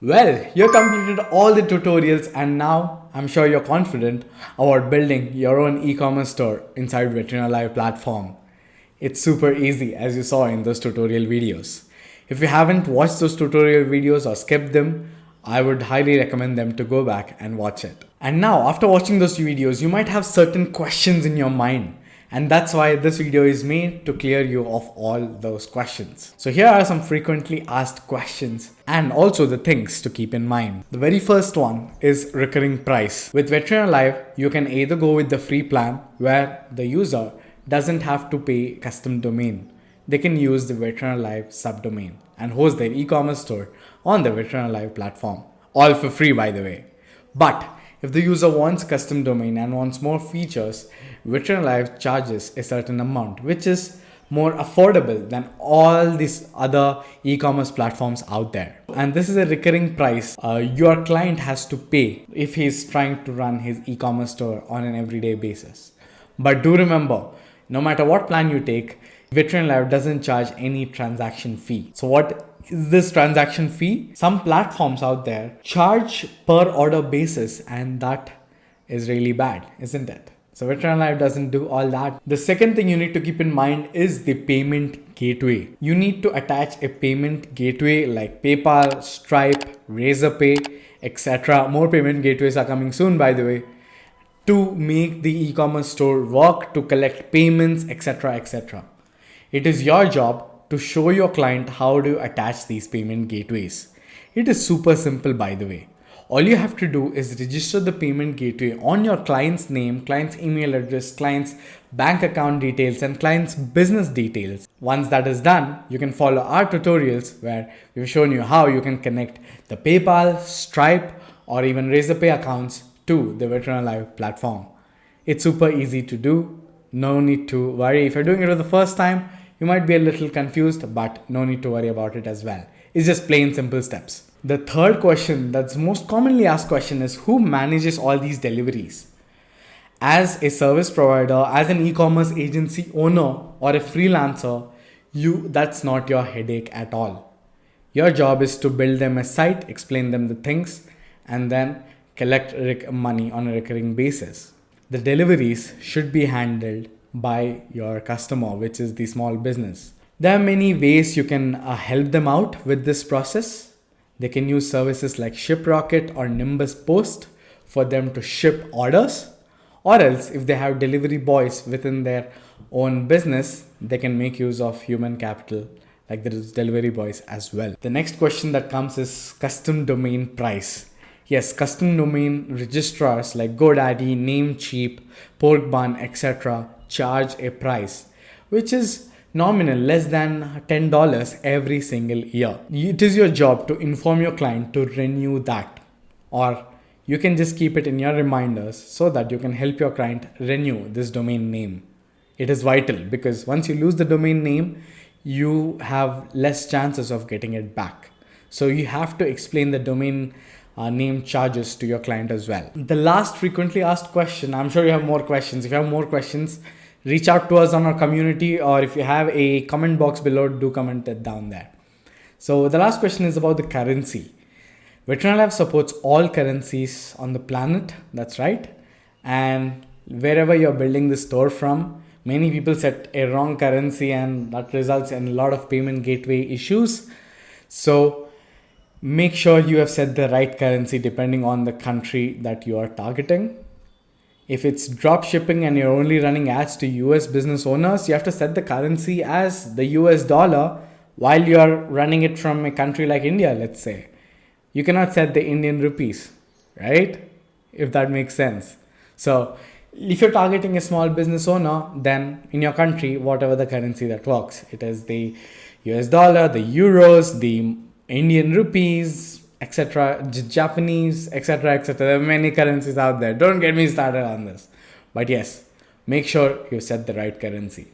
Well, you completed all the tutorials and now I'm sure you're confident about building your own e-commerce store inside VetrinaLive platform. It's super easy as you saw in those tutorial videos. If you haven't watched those tutorial videos or skipped them, I would highly recommend them to go back and watch it. And now after watching those videos, you might have certain questions in your mind. And that's why this video is made to clear you of all those questions. So here are some frequently asked questions and also the things to keep in mind. The very first one is recurring price. With VetrinaLive, you can either go with the free plan where the user doesn't have to pay custom domain. They can use the VetrinaLive subdomain and host their e-commerce store on the VetrinaLive platform. All for free, by the way. But if the user wants custom domain and wants more features, VetrinaLive charges a certain amount, which is more affordable than all these other e-commerce platforms out there. And this is a recurring price your client has to pay if he's trying to run his e-commerce store on an everyday basis. But do remember, no matter what plan you take, VetrinaLive doesn't charge any transaction fee. So what is this transaction fee? Some platforms out there charge per order basis, and that is really bad, isn't it? So VetrinaLive doesn't do all that. The second thing you need to keep in mind is the payment gateway. You need to attach a payment gateway like PayPal, Stripe, Razorpay, etc. More payment gateways are coming soon, by the way, to make the e-commerce store work, to collect payments, etc. etc. It is your job to show your client how to attach these payment gateways. It is super simple, by the way. All you have to do is register the payment gateway on your client's name, client's email address, client's bank account details, and client's business details. Once that is done, you can follow our tutorials where we've shown you how you can connect the PayPal, Stripe, or even Razorpay accounts to the VetrinaLive platform. It's super easy to do. No need to worry. If you're doing it for the first time, you might be a little confused, but no need to worry about it as well. It's just plain simple steps. The third question that's most commonly asked question is who manages all these deliveries? As a service provider, as an e-commerce agency owner or a freelancer, that's not your headache at all. Your job is to build them a site, explain them the things, and then collect money on a recurring basis. The deliveries should be handled by your customer, which is the small business. There are many ways you can help them out with this process. They can use services like ShipRocket or Nimbus Post for them to ship orders. Or else, if they have delivery boys within their own business, they can make use of human capital like there is delivery boys as well. The next question that comes is custom domain price. Yes, custom domain registrars like GoDaddy, Namecheap, Porkbun, etc. charge a price, which is nominal, less than $10 every single year. It is your job to inform your client to renew that, or you can just keep it in your reminders so that you can help your client renew this domain name. It is vital because once you lose the domain name, you have less chances of getting it back. So you have to explain the domain name charges to your client as well. The last frequently asked question, I'm sure you have more questions. If you have more questions, reach out to us on our community, or if you have a comment box below, do comment it down there. So the last question is about the currency. VetrinaLive supports all currencies on the planet, that's right. And wherever you're building the store from, many people set a wrong currency and that results in a lot of payment gateway issues. So make sure you have set the right currency depending on the country that you are targeting. If it's drop shipping and you're only running ads to US business owners, you have to set the currency as the US dollar while you're running it from a country like India, let's say. You cannot set the Indian rupees, right? If that makes sense. So if you're targeting a small business owner, then in your country, whatever the currency that works, it is the US dollar, the euros, the Indian rupees, etc., Japanese, etc., etc. There are many currencies out there. Don't get me started on this. But yes, make sure you set the right currency.